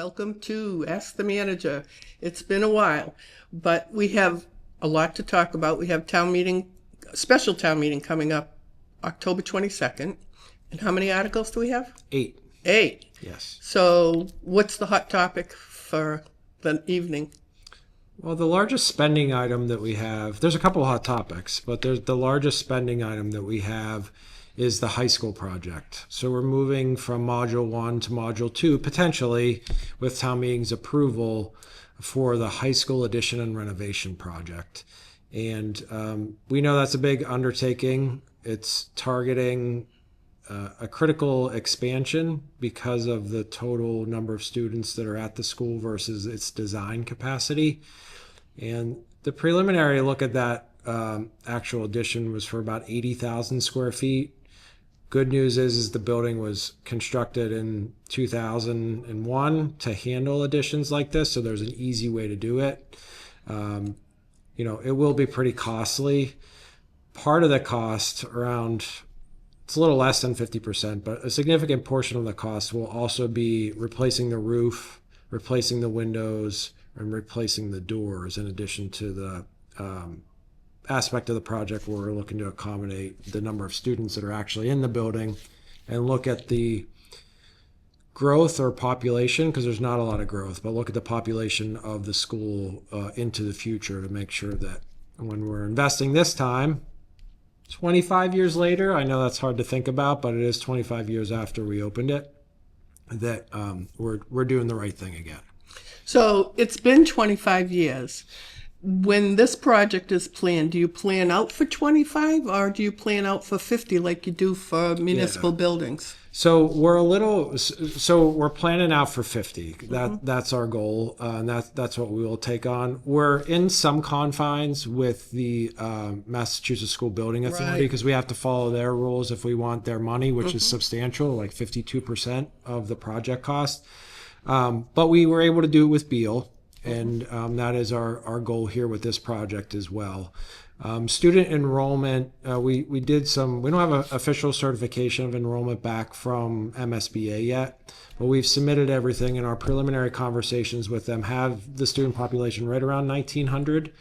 Welcome to Ask the Manager. It's been a while, but we have a lot to talk about. We have special town meeting coming up October 22nd. And how many articles do we have? 8. 8. Yes. So what's the hot topic for the evening? Well, the largest spending item that we have, there's a couple of hot topics, but the largest spending item that we have is the high school project. So we're moving from Module 1 to Module 2, potentially with town meeting's approval for the high school addition and renovation project. And we know that's a big undertaking. It's targeting a critical expansion because of the total number of students that are at the school versus its design capacity. And the preliminary look at that actual addition was for about 80,000 square feet. Good news is the building was constructed in 2001 to handle additions like this, so there's an easy way to do it. It will be pretty costly. Part of the cost, it's a little less than 50%, but a significant portion of the cost will also be replacing the roof, replacing the windows, and replacing the doors, in addition to the aspect of the project where we're looking to accommodate the number of students that are actually in the building and look at the growth or population, because there's not a lot of growth, but look at the population of the school into the future to make sure that when we're investing this time, 25 years later, I know that's hard to think about, but it is 25 years after we opened it, that we're doing the right thing again. So it's been 25 years. When this project is planned, do you plan out for 25 or do you plan out for 50 like you do for municipal buildings? So we're planning out for 50. That's our goal, and that's what we will take on. We're in some confines with the Massachusetts School Building Authority because we have to follow their rules if we want their money, which is substantial, like 52% of the project cost. But we were able to do it with Beal. And that is our goal here with this project as well. Student enrollment, we don't have an official certification of enrollment back from MSBA yet, but we've submitted everything, and our preliminary conversations with them have the student population right around 1,900.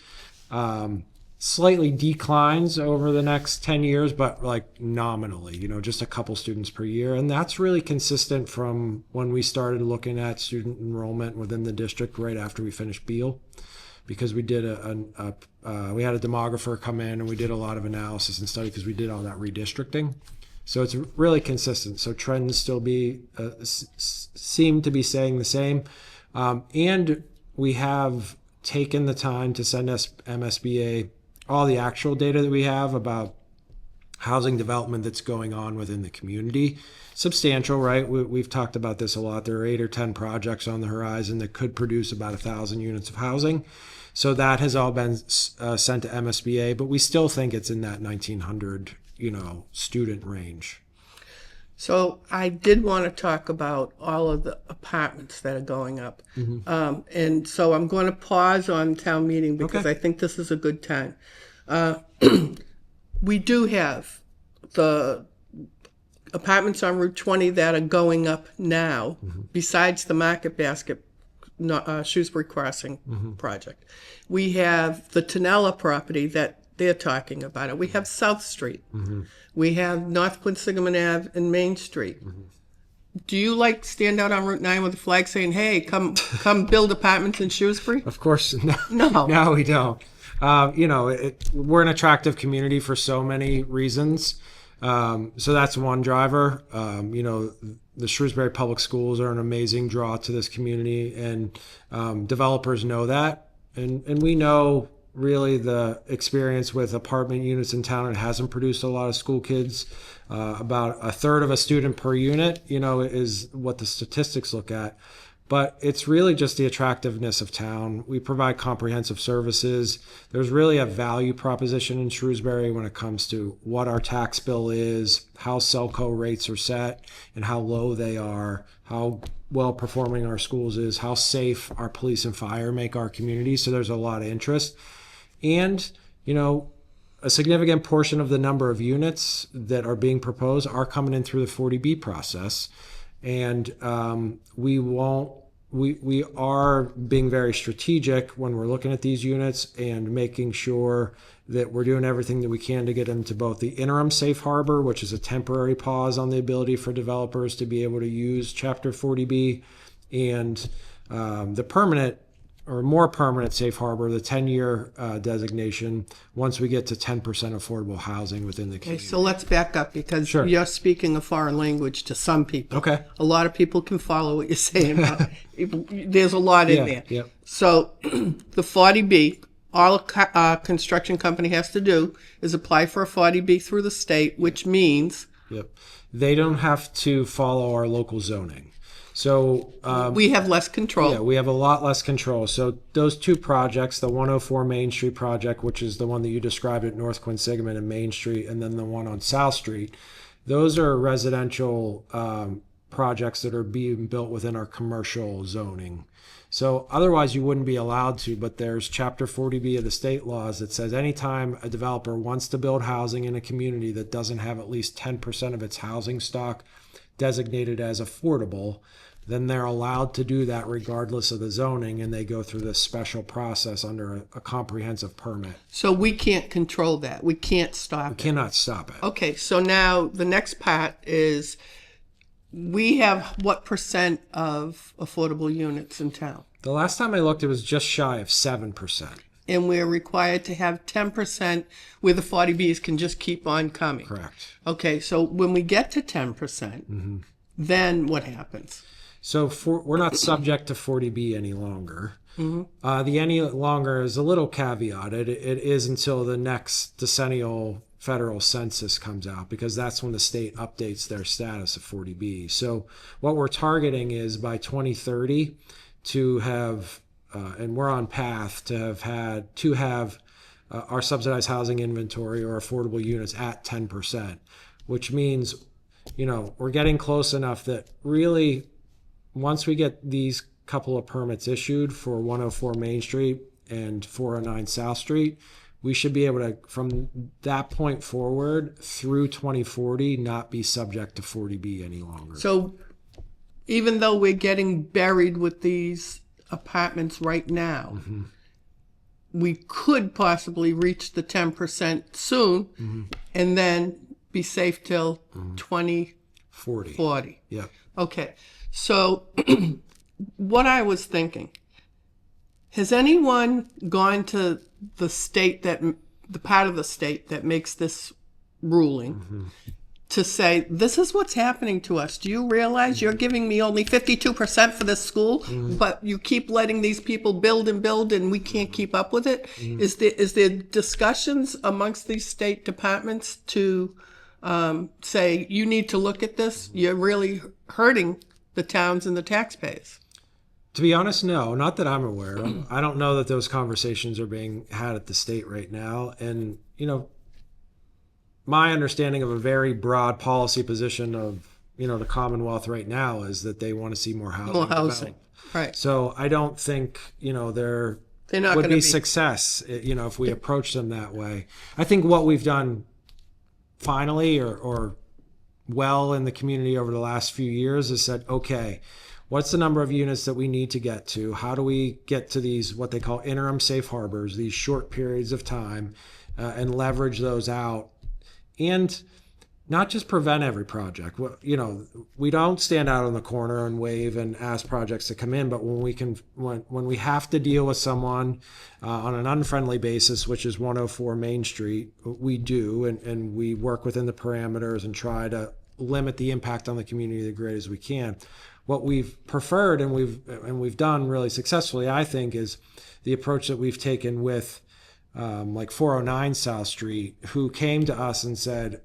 Slightly declines over the next 10 years, but like nominally, just a couple students per year. And that's really consistent from when we started looking at student enrollment within the district right after we finished Beal, because we did we had a demographer come in and we did a lot of analysis and study because we did all that redistricting. So it's really consistent. So trends still seem to be saying the same. And we have taken the time to send us MSBA all the actual data that we have about housing development that's going on within the community. Substantial, right? We've talked about this a lot. There are 8 or 10 projects on the horizon that could produce about 1,000 units of housing. So that has all been sent to MSBA, but we still think it's in that 1,900, student range. So I did want to talk about all of the apartments that are going up. And so I'm going to pause on town meeting because I think this is a good time. We do have the apartments on Route 20 that are going up now, besides the Market Basket Shrewsbury Crossing project. We have the Tonella property that they're talking about it. We have South Street. We have North Quinsigamon Ave and Main Street. Do you stand out on Route 9 with a flag saying, hey, come build apartments in Shrewsbury? Of course, no. No, we don't. We're an attractive community for so many reasons. So that's one driver. The Shrewsbury Public Schools are an amazing draw to this community, and developers know that. And we know really the experience with apartment units in town. It hasn't produced a lot of school kids. About a third of a student per unit, is what the statistics look at. But it's really just the attractiveness of town. We provide comprehensive services. There's really a value proposition in Shrewsbury when it comes to what our tax bill is, how Selco rates are set, and how low they are, how well performing our schools is, how safe our police and fire make our community. So there's a lot of interest. And, a significant portion of the number of units that are being proposed are coming in through the 40B process. And we we are being very strategic when we're looking at these units and making sure that we're doing everything that we can to get into both the interim safe harbor, which is a temporary pause on the ability for developers to be able to use Chapter 40B, and the permanent or more permanent safe harbor, the 10-year designation, once we get to 10% affordable housing within the Okay, community. so let's back up because Sure. you're speaking a foreign language to some people. Okay. A lot of people can follow what you're saying. But there's a lot in there. Yep. So the 40B, all a construction company has to do is apply for a 40B through the state, which means Yep. They don't have to follow our local zoning. So we have less control. yeah, we have a lot less control. So those two projects, the 104 Main Street project, which is the one that you described at North Quinsigamond and Main Street, and then the one on South Street, those are residential projects that are being built within our commercial zoning. So otherwise you wouldn't be allowed to, but there's Chapter 40B of the state laws that says anytime a developer wants to build housing in a community that doesn't have at least 10% of its housing stock designated as affordable, then they're allowed to do that regardless of the zoning, and they go through this special process under a comprehensive permit. So we can't control that. We can't stop it. Cannot stop it. Okay, so now the next part is we have what percent of affordable units in town? The last time I looked, it was just shy of 7%. And we're required to have 10% where the 40Bs can just keep on coming. Correct. Okay, so when we get to 10%, then what happens? So we're not subject to 40B any longer. The any longer is a little caveat. It is until the next decennial federal census comes out, because that's when the state updates their status of 40B. So what we're targeting is by 2030 to have, and we're on path to have our subsidized housing inventory or affordable units at 10%, which means, we're getting close enough that really once we get these couple of permits issued for 104 Main Street and 409 South Street, we should be able to, from that point forward through 2040, not be subject to 40B any longer. So even though we're getting buried with these apartments right now, we could possibly reach the 10% soon and then be safe till 2040. Yeah. Okay. So what I was thinking, has anyone gone to the state the part of the state that makes this ruling to say, this is what's happening to us? Do you realize you're giving me only 52% for this school, but you keep letting these people build and we can't keep up with it? Is there discussions amongst these state departments to say, you need to look at this? You're really hurting the towns and the taxpayers. To be honest, no, not that I'm aware of. I don't know that those conversations are being had at the state right now. And, my understanding of a very broad policy position of, the Commonwealth right now is that they want to see more housing. More housing, developed. right. So I don't think, there They're not would gonna be success, if we approach them that way. I think what we've done finally or well in the community over the last few years is said, okay, what's the number of units that we need to get to? How do we get to these, what they call interim safe harbors, these short periods of time, and leverage those out, and not just prevent every project. We don't stand out on the corner and wave and ask projects to come in, but when we have to deal with someone on an unfriendly basis, which is 104 Main Street, we do, and we work within the parameters and try to limit the impact on the community as great as we can. What we've preferred and we've done really successfully, I think, is the approach that we've taken with like 409 South Street, who came to us and said,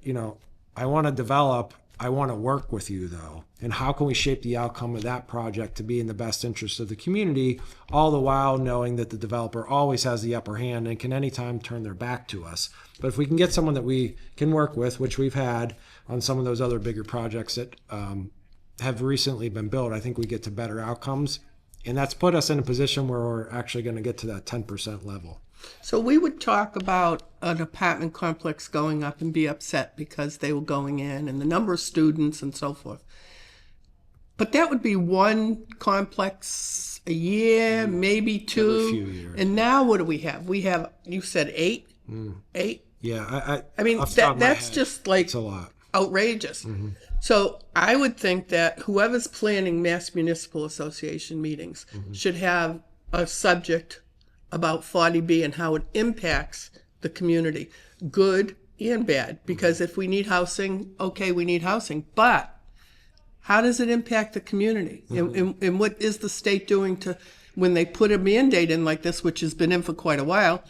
I want to develop, I want to work with you though. And how can we shape the outcome of that project to be in the best interest of the community, all the while knowing that the developer always has the upper hand and can anytime turn their back to us. But if we can get someone that we can work with, which we've had on some of those other bigger projects that have recently been built, I think we get to better outcomes. And that's put us in a position where we're actually going to get to that 10% level. So we would talk about an apartment complex going up and be upset because they were going in and the number of students and so forth. But that would be one complex a year, maybe two. Every few years. And now what do we have? We have, you said 8? 8? Yeah, I mean, off the top of my that's head, just like it's a lot. outrageous. So I would think that whoever's planning Mass Municipal Association meetings should have a subject about 40B and how it impacts the community, good and bad. Because if we need housing, okay, we need housing. But how does it impact the community? And what is the state doing to, when they put a mandate in like this, which has been in for quite a while,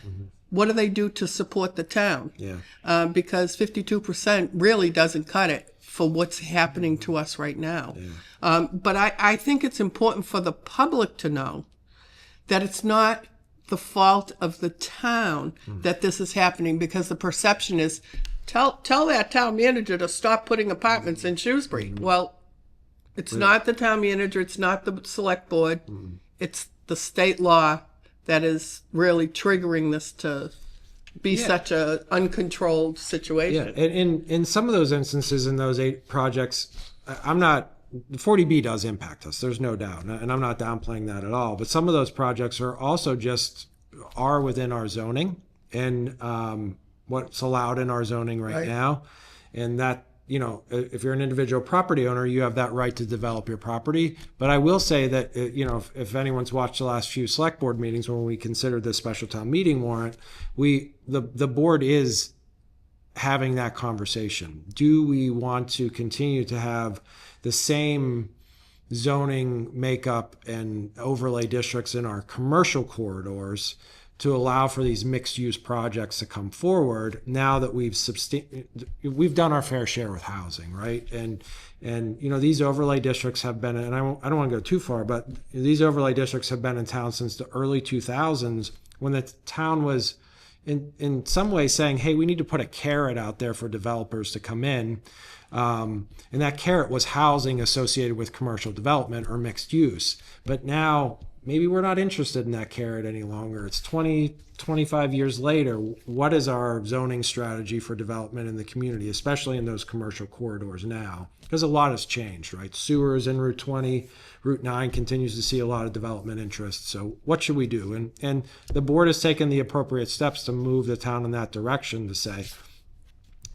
what do they do to support the town? Yeah. Because 52% really doesn't cut it for what's happening to us right now. But I think it's important for the public to know that it's not the fault of the town that this is happening, because the perception is, tell that town manager to stop putting apartments in Shrewsbury. Well, it's not the town manager, it's not the select board, it's the state law that is really triggering this to be such a uncontrolled situation. Yeah, and in some of those instances, in those 8 projects, the 40B does impact us. There's no doubt, and I'm not downplaying that at all. But some of those projects are also are within our zoning and what's allowed in our zoning right now, and that, if you're an individual property owner, you have that right to develop your property. But I will say that, if anyone's watched the last few select board meetings when we considered this special town meeting warrant, the board is having that conversation. Do we want to continue to have the same zoning makeup and overlay districts in our commercial corridors to allow for these mixed-use projects to come forward now that we've done our fair share with housing, right? And these overlay districts have been, and I don't want to go too far, but these overlay districts have been in town since the early 2000s, when the town was in some ways saying, hey, we need to put a carrot out there for developers to come in. And that carrot was housing associated with commercial development or mixed use. But now maybe we're not interested in that carrot any longer. It's 25 years later. What is our zoning strategy for development in the community, especially in those commercial corridors now? Because a lot has changed, right? Sewers in Route 20, Route 9 continues to see a lot of development interest. So what should we do? And the board has taken the appropriate steps to move the town in that direction to say,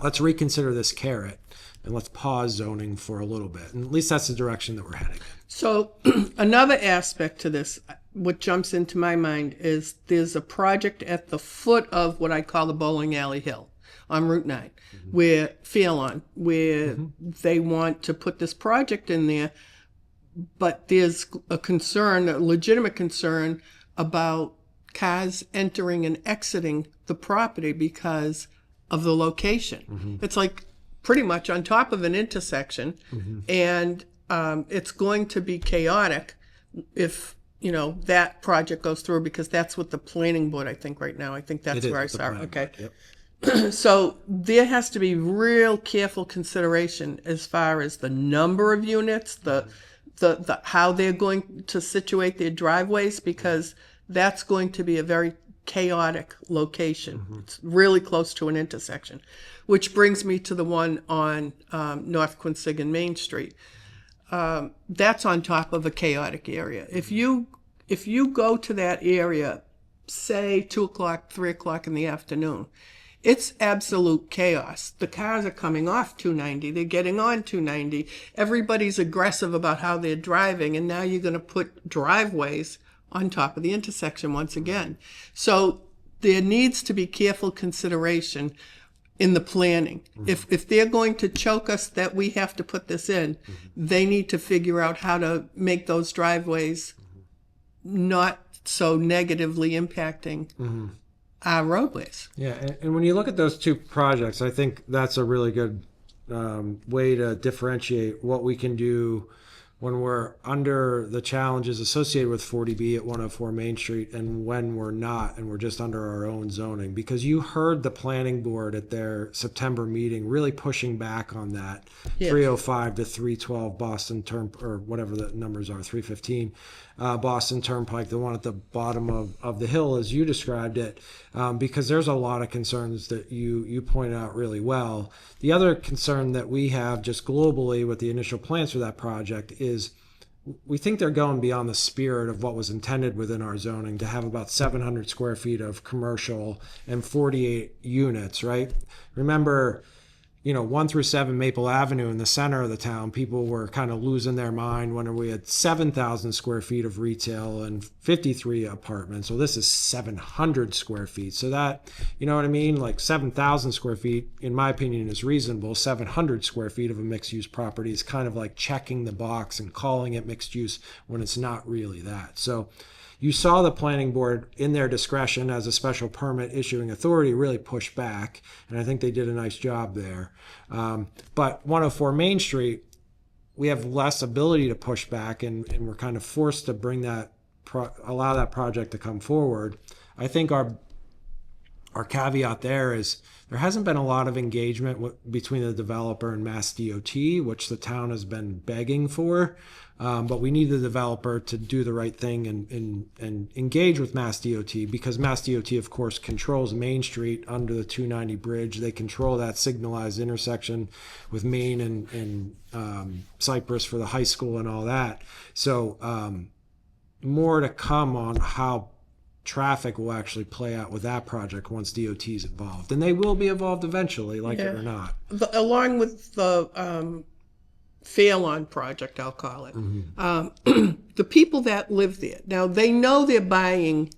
let's reconsider this carrot and let's pause zoning for a little bit. And at least that's the direction that we're heading. So another aspect to this, what jumps into my mind, is there's a project at the foot of what I call the bowling alley hill on Route 9, where they want to put this project in there, but there's a legitimate concern about cars entering and exiting the property because of the location. It's like pretty much on top of an intersection, and it's going to be chaotic if that project goes through, because that's what the planning board, I think right now, I think that's where I saw it. Okay. Yep. So there has to be real careful consideration as far as the number of units, the how they're going to situate their driveways, because that's going to be a very chaotic location. It's really close to an intersection, which brings me to the one on North Quinsigan Main Street. That's on top of a chaotic area. If you go to that area, say 2 o'clock, 3 o'clock in the afternoon, it's absolute chaos. The cars are coming off 290. They're getting on 290. Everybody's aggressive about how they're driving. And now you're going to put driveways on top of the intersection once again. So there needs to be careful consideration in the planning. If they're going to choke us that we have to put this in, they need to figure out how to make those driveways not so negatively impacting our roadways. Yeah, and when you look at those 2 projects, I think that's a really good way to differentiate what we can do when we're under the challenges associated with 40B at 104 Main Street and when we're not, and we're just under our own zoning. Because you heard the planning board at their September meeting really pushing back on that 305 to 312 Boston or whatever the numbers are, 315 Boston Turnpike, the one at the bottom of the hill as you described it, because there's a lot of concerns that you pointed out really well. The other concern that we have just globally with the initial plans for that project is we think they're going beyond the spirit of what was intended within our zoning to have about 700 square feet of commercial and 48 units, right? Remember, 1 through 7 Maple Avenue in the center of the town, people were kind of losing their mind when we had 7,000 square feet of retail and 53 apartments. So this is 700 square feet. So that, you know what I mean? Like 7,000 square feet, in my opinion, is reasonable. 700 square feet of a mixed use property is kind of like checking the box and calling it mixed use when it's not really that. So you saw the planning board, in their discretion as a special permit issuing authority, really push back, and I think they did a nice job there. But 104 Main Street, we have less ability to push back, and we're kind of forced to bring that, allow that project to come forward. I think our caveat there is there hasn't been a lot of engagement between the developer and Mass DOT, which the town has been begging for. But we need the developer to do the right thing and engage with Mass DOT, because Mass DOT, of course, controls Main Street under the 290 bridge. They control that signalized intersection with Main and Cypress for the high school and all that. So more to come on how traffic will actually play out with that project once DOT is involved. And they will be involved eventually, like it or not. Along with the fail-on project, I'll call it. The people that live there, now they know they're buying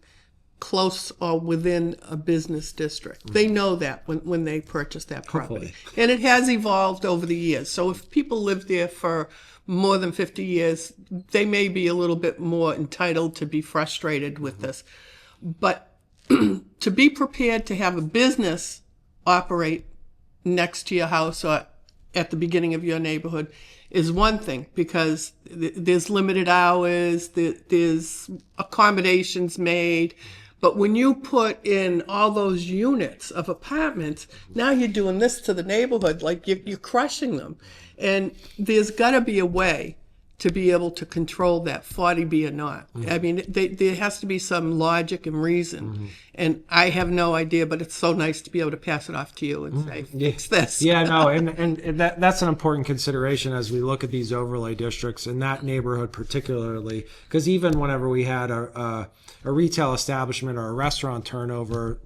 close or within a business district. They know that when they purchase that property. Hopefully. And it has evolved over the years. So if people live there for more than 50 years, they may be a little bit more entitled to be frustrated with this. But to be prepared to have a business operate next to your house or at the beginning of your neighborhood is one thing, because there's limited hours, there's accommodations made. But when you put in all those units of apartments, now you're doing this to the neighborhood, like you're crushing them. And there's got to be a way to be able to control that 40B or not. I mean, there has to be some logic and reason. And I have no idea, but it's so nice to be able to pass it off to you and say, fix this. Yeah, no, and that's an important consideration as we look at these overlay districts in that neighborhood particularly, because even whenever we had a retail establishment or a restaurant turnover,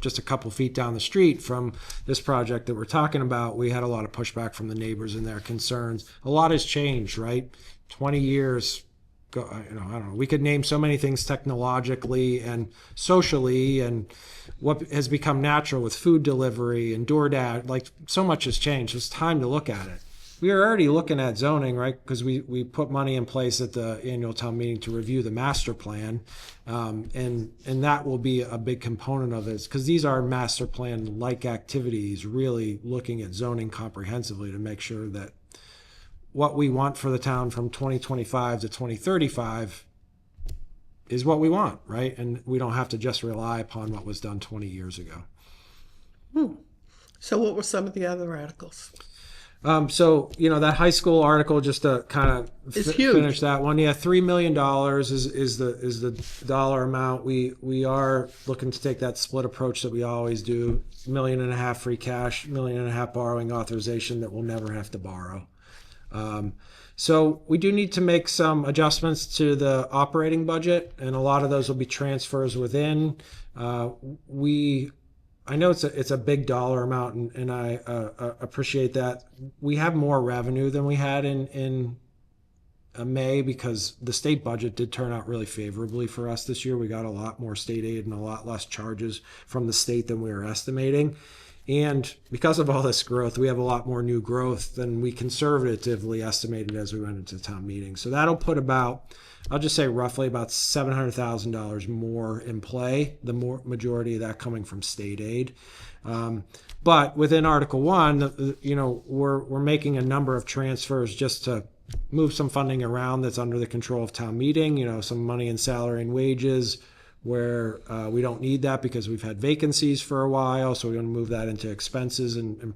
just a couple feet down the street from this project that we're talking about, we had a lot of pushback from the neighbors and their concerns. A lot has changed, right? 20 years ago, I don't know. We could name so many things technologically and socially, and what has become natural with food delivery and DoorDash. Like, so much has changed. It's time to look at it. We are already looking at zoning, right? Because we put money in place at the annual town meeting to review the master plan, and that will be a big component of it, because these are master plan like activities, really looking at zoning comprehensively to make sure that what we want for the town from 2025 to 2035 is what we want, right? And we don't have to just rely upon what was done 20 years ago. So what were some of the other articles? So, that high school article, just to kind of finish that one. Yeah, $3 million is the dollar amount. We are looking to take that split approach that we always do. $1.5 million free cash, $1.5 million borrowing authorization that we'll never have to borrow. So we do need to make some adjustments to the operating budget, and a lot of those will be transfers within. I know it's a big dollar amount, and I appreciate that. We have more revenue than we had in May, because the state budget did turn out really favorably for us this year. We got a lot more state aid and a lot less charges from the state than we were estimating. And because of all this growth, we have a lot more new growth than we conservatively estimated as we went into town meeting. So that'll put about, I'll just say roughly about $700,000 more in play, the majority of that coming from state aid. But within Article 1, we're making a number of transfers just to move some funding around that's under the control of town meeting, some money in salary and wages, where we don't need that because we've had vacancies for a while, so we want to move that into expenses and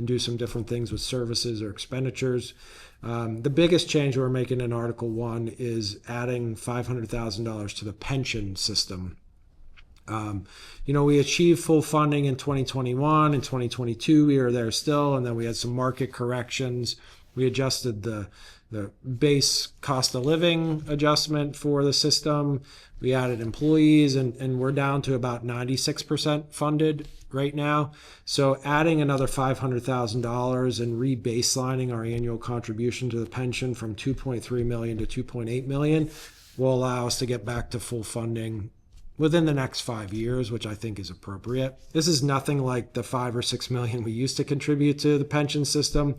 do some different things with services or expenditures. The biggest change we're making in Article 1 is adding $500,000 to the pension system. We achieved full funding in 2021. In 2022, we were there still, and then we had some market corrections. We adjusted the the base cost of living adjustment for the system. We added employees, and we're down to about 96% funded right now. So adding another $500,000 and rebaselining our annual contribution to the pension from $2.3 million to $2.8 million will allow us to get back to full funding within the next 5 years, which I think is appropriate. This is nothing like the 5 or 6 million we used to contribute to the pension system,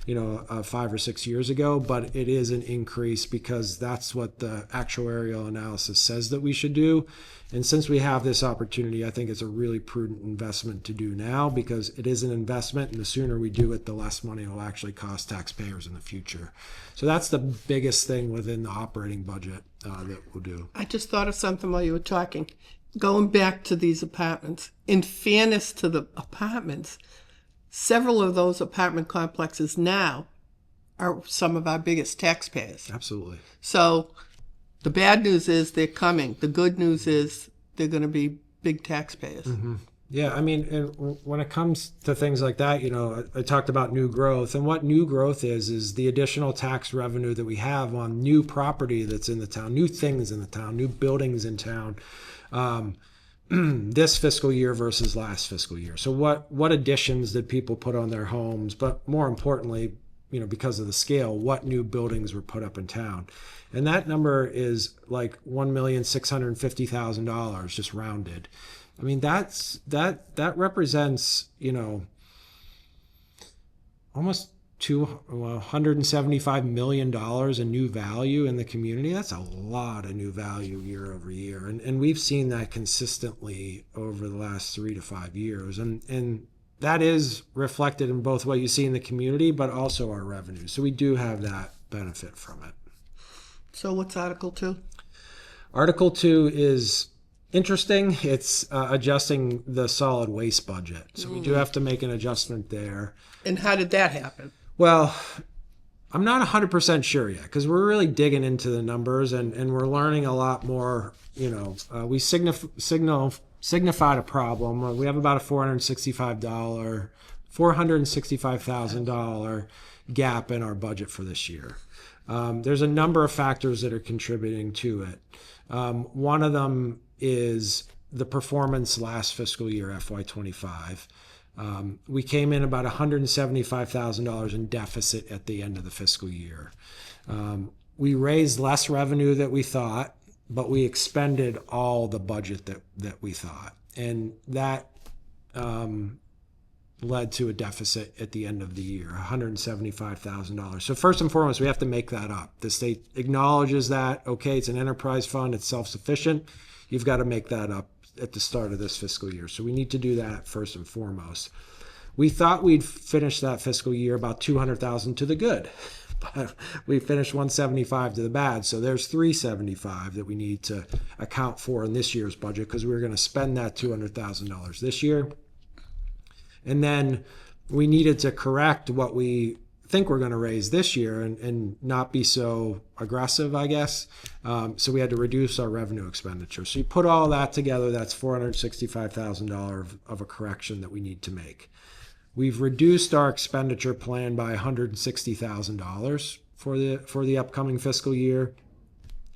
5 or 6 years ago, but it is an increase because that's what the actuarial analysis says that we should do. And since we have this opportunity, I think it's a really prudent investment to do now, because it is an investment, and the sooner we do it, the less money it will actually cost taxpayers in the future. So that's the biggest thing within the operating budget that we'll do. I just thought of something while you were talking. Going back to these apartments, in fairness to the apartments, several of those apartment complexes now are some of our biggest taxpayers. Absolutely. So the bad news is they're coming. The good news is they're going to be big taxpayers. Mm-hmm. Yeah, I mean, and when it comes to things like that, I talked about new growth, and what new growth is the additional tax revenue that we have on new property that's in the town, new things in the town, new buildings in town, this fiscal year versus last fiscal year. So what additions did people put on their homes? But more importantly, because of the scale, what new buildings were put up in town? And that number is like $1,650,000, just rounded. I mean, that represents, almost $175 million in new value in the community. That's a lot of new value year over year. And we've seen that consistently over the last 3 to 5 years. And that is reflected in both what you see in the community, but also our revenue. So we do have that benefit from it. So what's Article 2? Article 2 is interesting. It's adjusting the solid waste budget. So we do have to make an adjustment there. And how did that happen? Well, I'm not 100% sure yet, because we're really digging into the numbers and we're learning a lot more. We signified a problem. We have about a $465,000 gap in our budget for this year. There's a number of factors that are contributing to it. One of them is the performance last fiscal year, FY25. We came in about $175,000 in deficit at the end of the fiscal year. We raised less revenue than we thought, but we expended all the budget that we thought. And that led to a deficit at the end of the year, $175,000. So first and foremost, we have to make that up. The state acknowledges that, okay, it's an enterprise fund, it's self-sufficient. You've got to make that up at the start of this fiscal year. So we need to do that first and foremost. We thought we'd finish that fiscal year about $200,000 to the good, but we finished $175 to the bad. So there's $375 that we need to account for in this year's budget, because we're going to spend that $200,000 this year. And then we needed to correct what we think we're going to raise this year and not be so aggressive, I guess. So we had to reduce our revenue expenditure. So you put all that together, that's $465,000 of a correction that we need to make. We've reduced our expenditure plan by $160,000 for the upcoming fiscal year.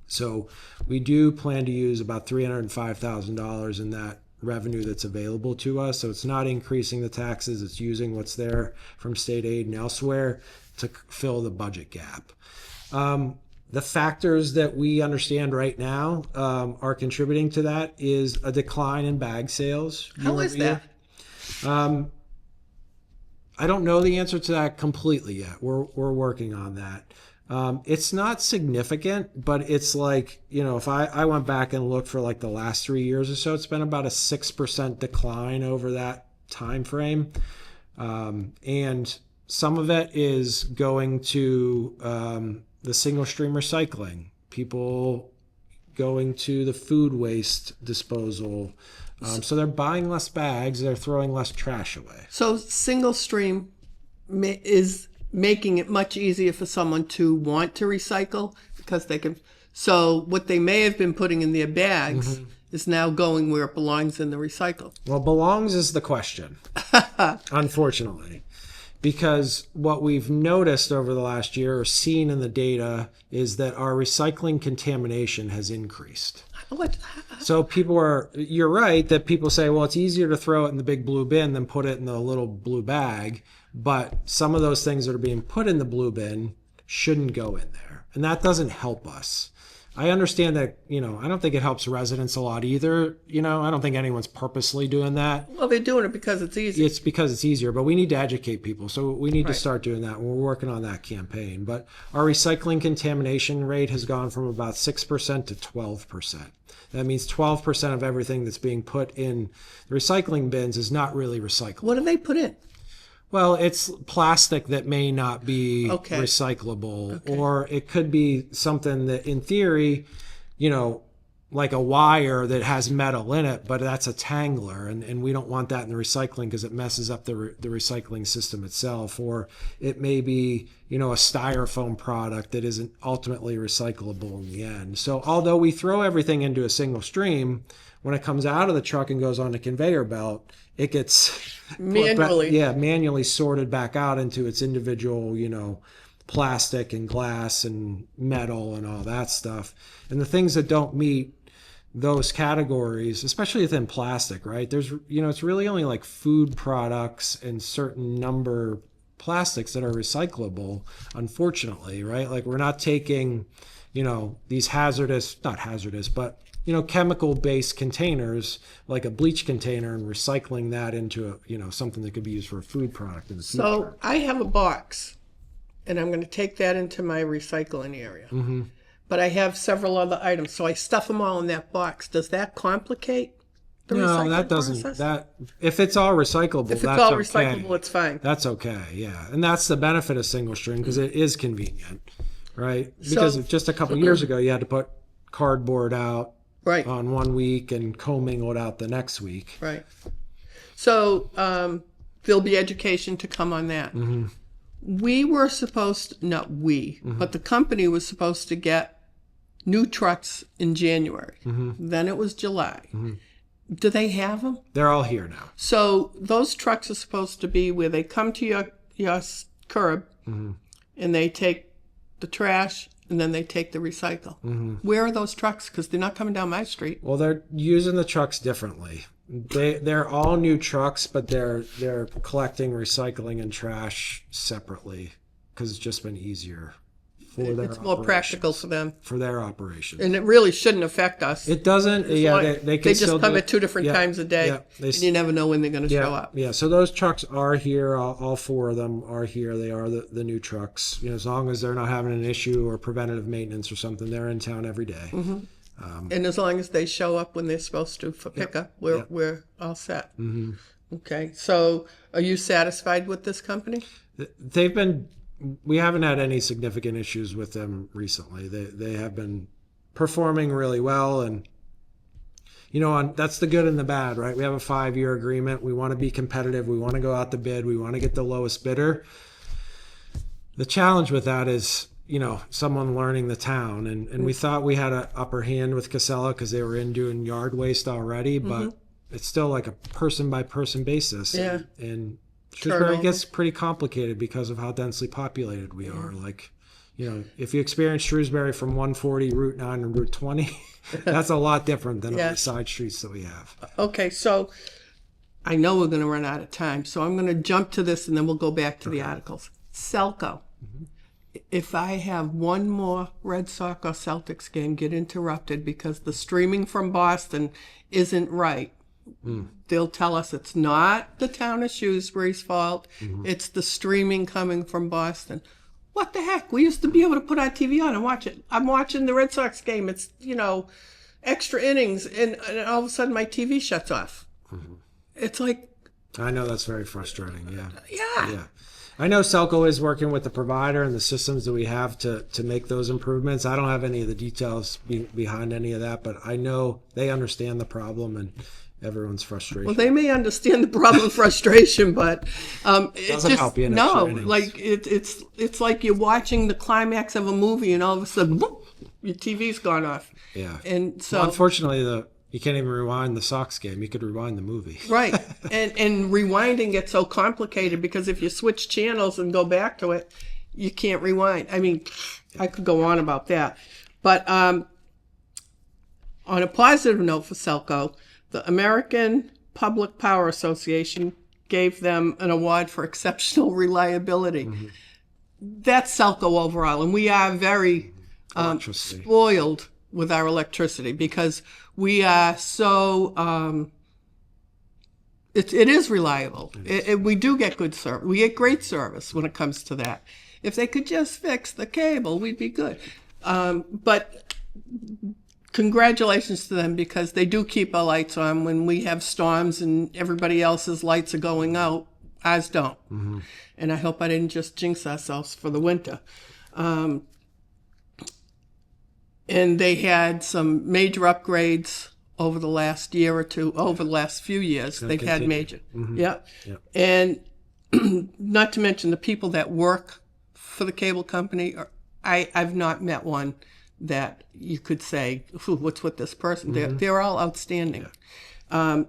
So we do plan to use about $305,000 in that revenue that's available to us. So it's not increasing the taxes, it's using what's there from state aid and elsewhere to fill the budget gap. The factors that we understand right now are contributing to that is a decline in bag sales. How is that? I don't know the answer to that completely yet. We're working on that. It's not significant, but it's like, if I went back and looked for like the last 3 years or so, it's been about a 6% decline over that time frame. And some of it is going to the single stream recycling, people going to the food waste disposal. So they're buying less bags, they're throwing less trash away. So single stream is making it much easier for someone to want to recycle, because they can. So what they may have been putting in their bags is now going where it belongs in the recycle. Well, belongs is the question, unfortunately. because what we've noticed over the last year or seen in the data is that our recycling contamination has increased. What? So you're right that people say, well, it's easier to throw it in the big blue bin than put it in the little blue bag. But some of those things that are being put in the blue bin shouldn't go in there. And that doesn't help us. I understand that, I don't think it helps residents a lot either. I don't think anyone's purposely doing that. Well, they're doing it because it's easy. It's because it's easier, but we need to educate people. So we need to Right. start doing that. We're working on that campaign. But our recycling contamination rate has gone from about 6% to 12%. That means 12% of everything that's being put in the recycling bins is not really recyclable. What do they put in? Well, it's plastic that may not be Okay. recyclable, Okay. or it could be something that in theory, like a wire that has metal in it, but that's a tangler, and we don't want that in the recycling because it messes up the recycling system itself. Or it may be, a styrofoam product that isn't ultimately recyclable in the end. So although we throw everything into a single stream, when it comes out of the truck and goes on the conveyor belt, it gets manually sorted back out into its individual, plastic and glass and metal and all that stuff. And the things that don't meet those categories, especially within plastic, right? There's, it's really only like food products and certain number plastics that are recyclable, unfortunately, right? Like we're not taking, these not hazardous, but chemical-based containers like a bleach container and recycling that into something that could be used for a food product in the future. So I have a box, and I'm going to take that into my recycling area. Mm-hmm. But I have several other items, so I stuff them all in that box. Does that complicate the No, recycling that doesn't. process? That if it's all recyclable, If it's that's all okay. recyclable, it's fine. That's okay, yeah, and that's the benefit of single string because it is convenient, right? Because So- just a couple years ago, you had to put cardboard out Right, on 1 week and commingle it out the next week. right. So there'll be education to come on that. Mm-hmm. We were supposed, not we, but the company was supposed to get new trucks in January. Mm-hmm. Then it was July. Do they have them? They're all here now. So those trucks are supposed to be where they come to your curb and they take the trash and then they take the recycle. Where are those trucks? Because they're not coming down my street. Well, they're using the trucks differently. They're all new trucks, but they're collecting recycling and trash separately because it's just been easier for their It's more practical for them. for their operations. And it really shouldn't affect us. It doesn't. Yeah, they can They still just come do at two different yeah, times a day, yeah, and you never know when they're going to show up. Yeah, so those trucks are here. All four of them are here. They are the new trucks. As long as they're not having an issue or preventative maintenance or something, they're in town every day. And as long as they show up when they're supposed to for pickup, we're all set. Okay, so are you satisfied with this company? They've been. We haven't had any significant issues with them recently. They have been performing really well, and that's the good and the bad, right? We have a 5-year agreement. We want to be competitive. We want to go out to bid. We want to get the lowest bidder. The challenge with that is, someone learning the town, and we thought we had an upper hand with Casella because they were in doing yard waste already, but it's still like a person by person basis. Yeah. And Shrewsbury gets pretty complicated because of how densely populated we are. Like, if you experience Shrewsbury from 140, Route 9, and Route 20, that's a lot different than all the side streets that we have. Okay, so I know we're going to run out of time, so I'm going to jump to this and then we'll go back to the articles. Selco. If I have one more Red Sox or Celtics game get interrupted because the streaming from Boston isn't right, they'll tell us it's not the town of Shrewsbury's fault. It's the streaming coming from Boston. What the heck? We used to be able to put our TV on and watch it. I'm watching the Red Sox game. It's, extra innings, and all of a sudden my TV shuts off. It's like... I know that's very frustrating, yeah. Yeah. I know Selco is working with the provider and the systems that we have to make those improvements. I don't have any of the details behind any of that, but I know they understand the problem and everyone's frustration. Well, they may understand the problem and frustration, but it doesn't help you in extra innings. Like it's like you're watching the climax of a movie and all of a sudden, whoop, your TV's gone off. Yeah. And so, Well, unfortunately, You can't even rewind the Sox game. You could rewind the movie. Right. And rewinding gets so complicated because if you switch channels and go back to it, you can't rewind. I mean, I could go on about that. But on a positive note for Selco, the American Public Power Association gave them an award for exceptional reliability. That's Selco overall. And we are very spoiled with our electricity because we are so it is reliable. We do get good service. We get great service when it comes to that. If they could just fix the cable, we'd be good. But congratulations to them because they do keep our lights on when we have storms and everybody else's lights are going out. Ours don't. And I hope I didn't just jinx ourselves for the winter. And they had some major upgrades over the last year or two, over the last few years. They've had major. Yeah. And not to mention the people that work for the cable company. I've not met one that you could say, what's with this person? They're all outstanding.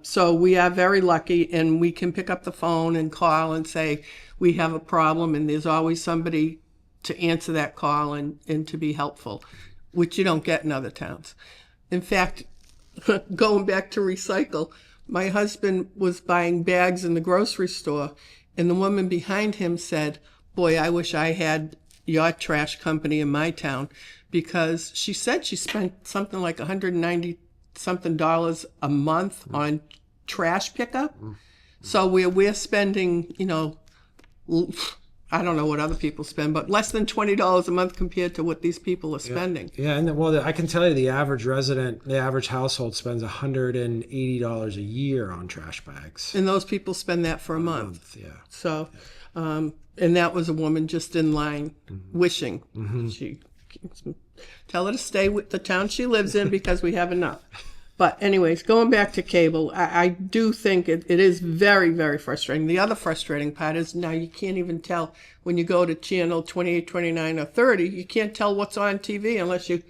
So we are very lucky, and we can pick up the phone and call and say, we have a problem, and there's always somebody to answer that call and to be helpful, which you don't get in other towns. In fact, going back to recycle, my husband was buying bags in the grocery store, and the woman behind him said, boy, I wish I had your trash company in my town, because she said she spent something like $190 something a month on trash pickup. So we're spending, I don't know what other people spend, but less than $20 a month compared to what these people are spending. Yeah, and I can tell you the average resident, the average household spends $180 a year on trash bags. And those people spend that for a month. Yeah. So, and that was a woman just in line wishing. She tell her to stay with the town she lives in because we have enough. But anyways, going back to cable, I do think it is very, very frustrating. The other frustrating part is now you can't even tell when you go to channel 28, 29, or 30, you can't tell what's on TV unless you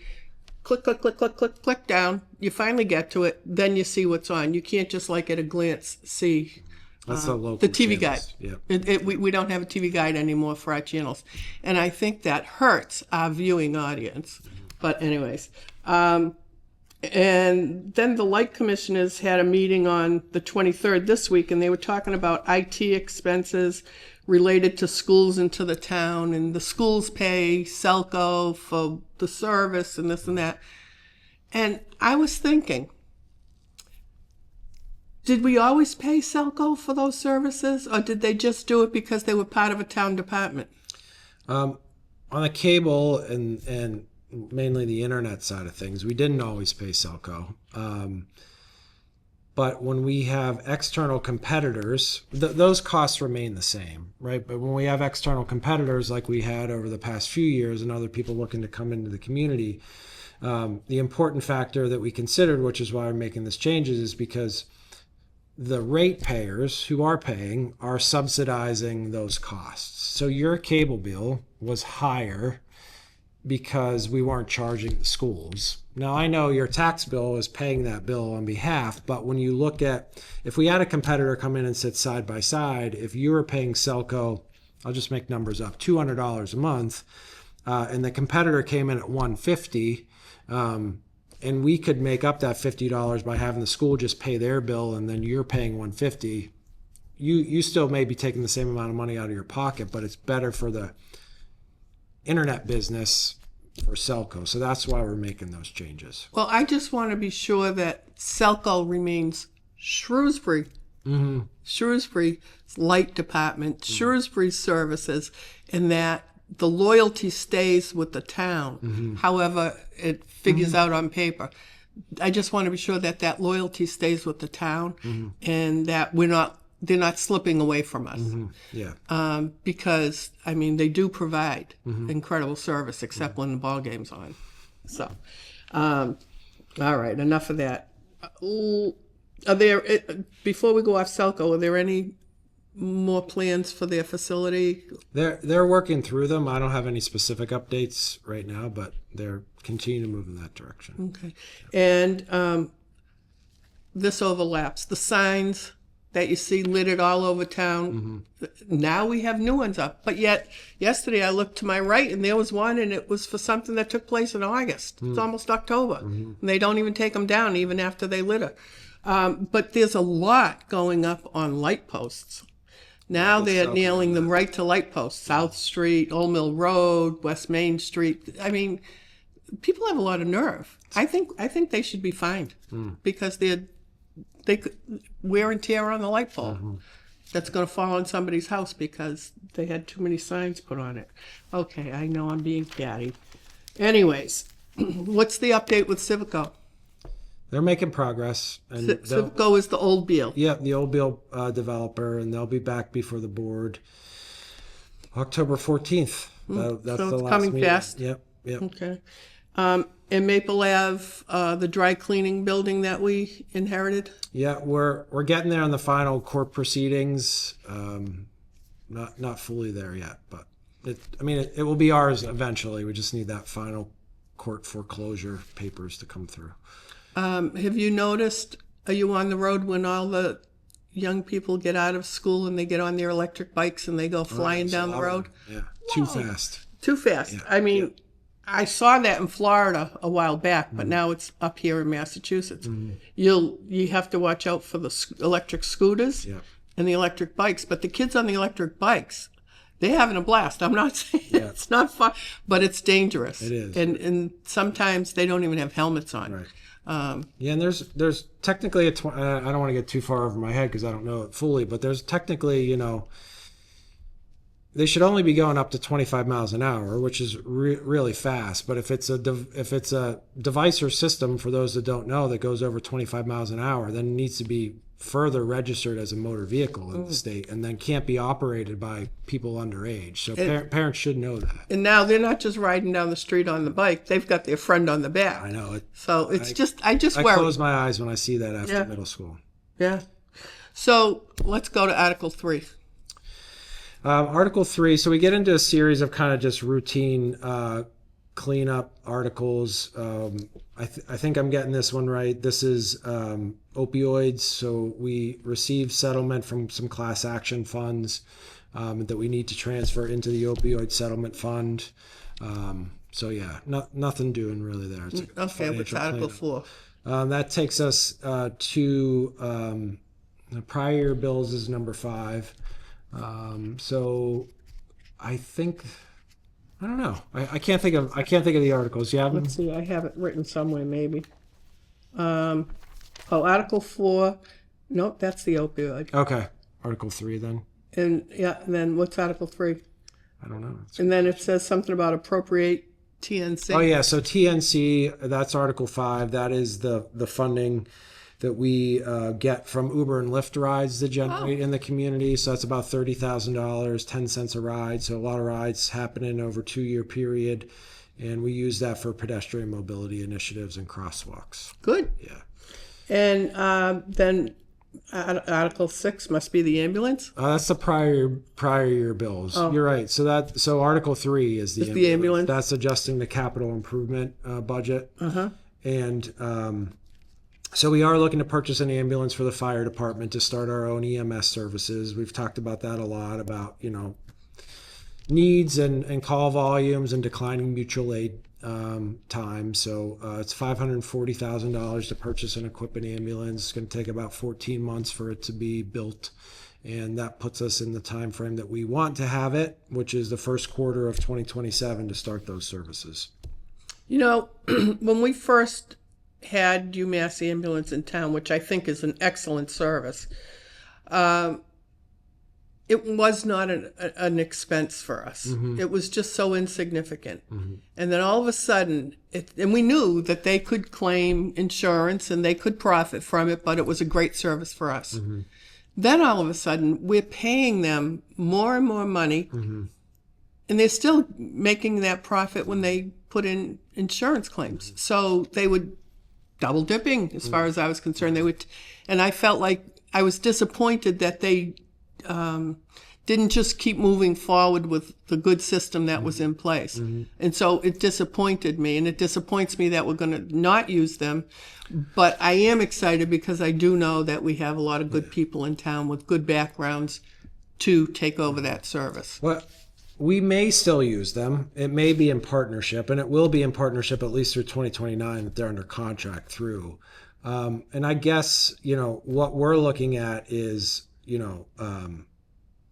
click, click, click, click, click, click down. You finally get to it, then you see what's on. You can't just like at a glance see That's the TV guide. Yeah. We don't have a TV guide anymore for our channels. And I think that hurts our viewing audience. But anyways, and then the light commissioners had a meeting on the 23rd this week, and they were talking about IT expenses related to schools and to the town, and the schools pay Selco for the service and this and that. And I was thinking, did we always pay Selco for those services, or did they just do it because they were part of a town department? On the cable and mainly the internet side of things, we didn't always pay Selco. But when we have external competitors, those costs remain the same, right? But when we have external competitors like we had over the past few years and other people looking to come into the community, the important factor that we considered, which is why we're making this changes, is because the ratepayers who are paying are subsidizing those costs. So your cable bill was higher because we weren't charging the schools. Now, I know your tax bill is paying that bill on behalf, but when you look at, if we had a competitor come in and sit side by side, if you were paying Selco, I'll just make numbers up, $200 a month, and the competitor came in at $150, and we could make up that $50 by having the school just pay their bill, and then you're paying $150, you still may be taking the same amount of money out of your pocket, but it's better for the internet business for Selco. So that's why we're making those changes. Well, I just want to be sure that Selco remains Shrewsbury. Shrewsbury's light department, Shrewsbury services, and that the loyalty stays with the town, however it figures out on paper. I just want to be sure that that loyalty stays with the town and that they're not slipping away from us. Yeah. Because, I mean, they do provide incredible service, except when the ball game's on. So, all right, enough of that. Are there, before we go off Selco, are there any more plans for their facility? They're working through them. I don't have any specific updates right now, but they're continuing to move in that direction. Okay. And this overlaps. The signs that you see littered all over town, now we have new ones up. But yet, yesterday I looked to my right and there was one, and it was for something that took place in August. It's almost October. And they don't even take them down even after they litter. But there's a lot going up on light posts. Now they're nailing them right to light posts. South Street, Old Mill Road, West Main Street. I mean, people have a lot of nerve. I think they should be fined because they could wear and tear on the light pole. That's going to fall on somebody's house because they had too many signs put on it. Okay, I know I'm being catty. Anyways, what's the update with Civico? They're making progress. And Civico is the old Beal. Yeah, the old Beal developer, and they'll be back before the board October 14th. That's so the it's last coming meeting. fast. Yep. Okay. And Maple Ave, the dry cleaning building that we inherited? Yeah, we're getting there on the final court proceedings. Not fully there yet, but it will be ours eventually. We just need that final court foreclosure papers to come through. Have you noticed, are you on the road when all the young people get out of school and they get on their electric bikes and they go flying down the road? Yeah, too fast. Too fast. Yeah. I mean, I saw that in Florida a while back, but now it's up here in Massachusetts. You have to watch out for the electric scooters and the electric bikes, but the kids on the electric bikes, they're having a blast. I'm not saying it's not fun, but it's dangerous. It is. And sometimes they don't even have helmets on. Right. And there's technically I don't want to get too far over my head because I don't know it fully, but there's technically, they should only be going up to 25 miles an hour, which is really fast. But if it's a device or system, for those that don't know, that goes over 25 miles an hour, then it needs to be further registered as a motor vehicle in the state, and then can't be operated by people underage. So parents should know that. And now they're not just riding down the street on the bike; they've got their friend on the back. I know it. So I close my eyes when I see that after middle school. Yeah. So let's go to Article 3. Article 3. So we get into a series of kind of just routine cleanup articles. I think I'm getting this one right. This is opioids. So we received settlement from some class action funds that we need to transfer into the opioid settlement fund. So yeah, nothing doing really there. It's Okay, what's Article 4? That takes us to the prior year bills is number 5. So I think. I don't know. I can't think of the articles. You have them? Let's see. I have it written somewhere, maybe. Article 4. Nope, that's the opioid. Okay. Article 3 then. And then what's Article 3? I don't know. And then it says something about appropriate TNC. Oh yeah. So TNC. That's Article 5. That is the funding that we get from Uber and Lyft rides to generate in the community. So that's about $30,000, 10 cents a ride. So a lot of rides happening over a 2-year period. And we use that for pedestrian mobility initiatives and crosswalks. Good. Yeah. And then Article 6 must be the ambulance? That's the prior year bills. Oh. You're right. So Article 3 is the ambulance. That's adjusting the capital improvement budget. And so we are looking to purchase an ambulance for the fire department to start our own EMS services. We've talked about that a lot, about needs and call volumes and declining mutual aid time. So it's $540,000 to purchase and equip an ambulance. It's going to take about 14 months for it to be built, and that puts us in the time frame that we want to have it, which is the first quarter of 2027 to start those services. When we first had UMass Ambulance in town, which I think is an excellent service, it was not an expense for us. It was just so insignificant. And then all of a sudden, and we knew that they could claim insurance and they could profit from it, but it was a great service for us. Then all of a sudden, we're paying them more and more money, and they're still making that profit when they put in insurance claims. So they would double dipping, as far as I was concerned. They would, and I felt like I was disappointed that they didn't just keep moving forward with the good system that was in place. And so it disappointed me, and it disappoints me that we're going to not use them. But I am excited because I do know that we have a lot of good people in town with good backgrounds to take over that service. Well, we may still use them. It may be in partnership, and it will be in partnership at least through 2029 that they're under contract through. And I guess, what we're looking at is,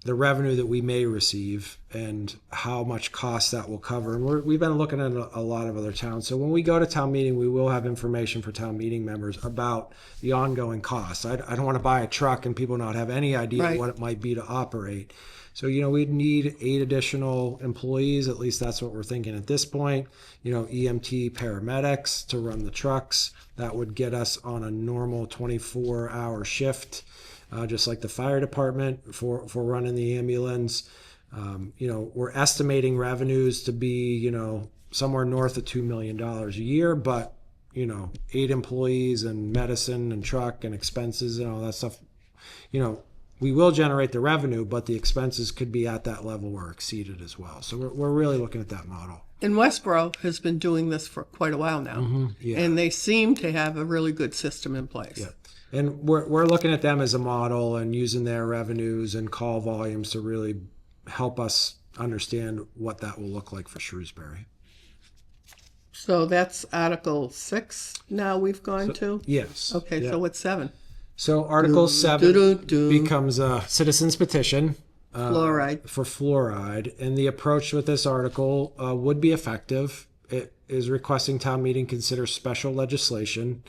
the revenue that we may receive and how much cost that will cover. And we've been looking at a lot of other towns. So when we go to town meeting, we will have information for town meeting members about the ongoing costs. I don't want to buy a truck and people not have any idea Right. what it might be to operate. So, we'd need 8 additional employees. At least that's what we're thinking at this point. EMT paramedics to run the trucks. That would get us on a normal 24-hour shift. Just like the fire department for running the ambulance. We're estimating revenues to be, somewhere north of $2 million a year, but, 8 employees and medicine and truck and expenses and all that stuff, we will generate the revenue, but the expenses could be at that level or exceeded as well. So we're really looking at that model. And Westboro has been doing this for quite a while now. Yeah. And they seem to have a really good system in place. Yeah. And we're looking at them as a model and using their revenues and call volumes to really help us understand what that will look like for Shrewsbury. So that's Article 6 now we've gone to? Yes. Okay, Yeah. so what's 7? So Article 7 doo-doo. becomes a citizen's petition Fluoride. for fluoride. And the approach with this article would be effective. It is requesting town meeting consider special legislation